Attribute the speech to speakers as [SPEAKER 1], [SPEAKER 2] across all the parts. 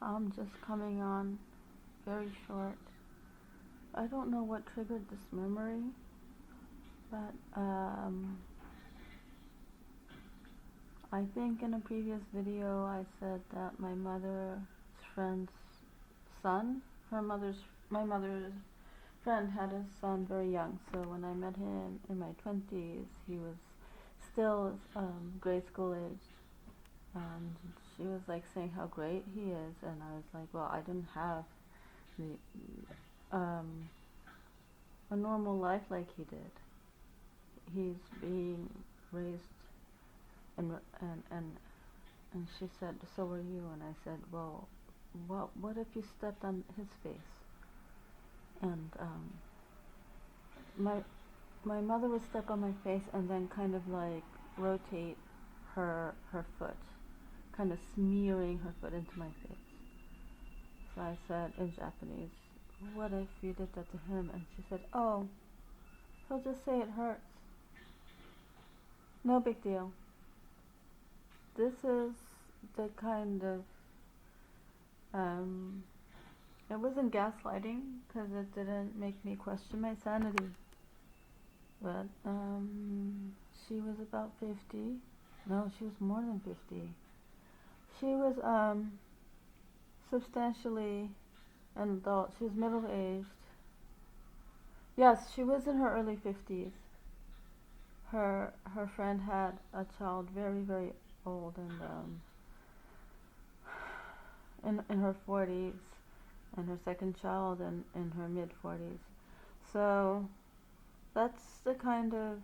[SPEAKER 1] I'm just coming on very short. I don't know what triggered this memory, but I think in a previous video I said that my mother's friend's son, my mother's friend had a son very young. So when I met him in my 20s, he was still grade school age. And she was like saying how great he is, and I was like, well, I didn't have a normal life like he did. He's being raised, and she said, so are you? And I said, well, what if you stepped on his face? And my mother would step on my face and then kind of like rotate her foot, kind of smearing her foot into my face. So I said in Japanese, what if you did that to him? And she said, oh, he'll just say it hurts. No big deal. This is the kind of, it wasn't gaslighting because it didn't make me question my sanity. But she was about 50. No, she was more than 50. She was substantially an adult. She was middle-aged. Yes, she was in her early 50s. Her friend had a child very, very old, and in her 40s, and her second child in her mid-40s. So that's the kind of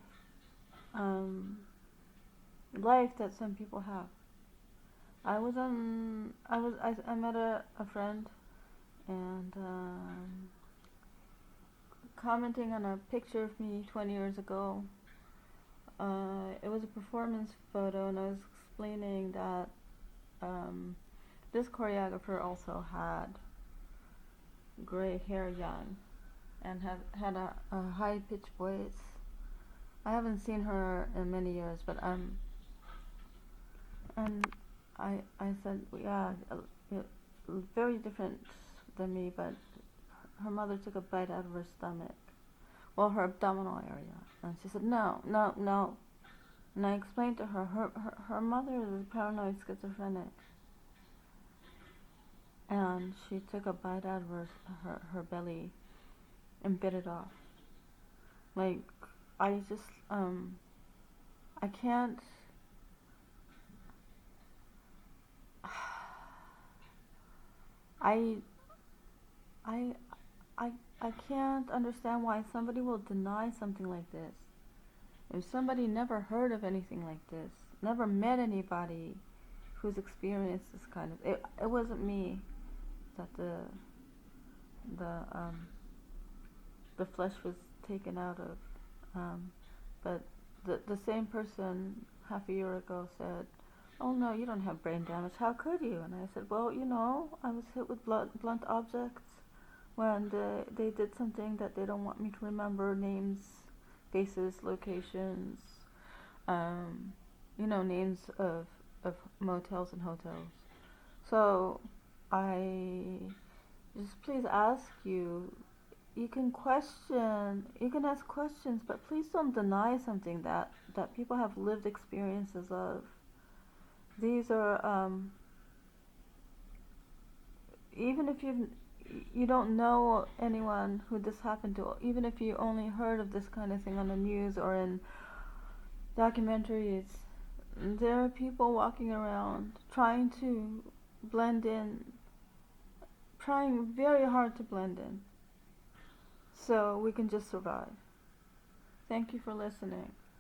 [SPEAKER 1] life that some people have. I met a friend, and commenting on a picture of me 20 years ago. It was a performance photo, and I was explaining that this choreographer also had gray hair young, and had a high-pitched voice. I haven't seen her in many years, but and I said, yeah, very different than me, but her mother took a bite out of her stomach, well, her abdominal area, and she said, no. And I explained to her, her mother is paranoid schizophrenic, and she took a bite out of her belly and bit it off. Like, I just, I can't, I can't understand why somebody will deny something like this. If somebody never heard of anything like this, never met anybody who's experienced this kind of, it wasn't me that the flesh was taken out of, but the same person half a year ago said, oh no, you don't have brain damage, how could you? And I said, well, I was hit with blunt objects when they did something that they don't want me to remember, names, faces, locations, names of motels and hotels. So I just please ask you can ask questions, but please don't deny something that people have lived experiences of. These are, even if you don't know anyone who this happened to, even if you only heard of this kind of thing on the news or in documentaries, there are people walking around trying to blend in, trying very hard to blend in, so we can just survive. Thank you for listening.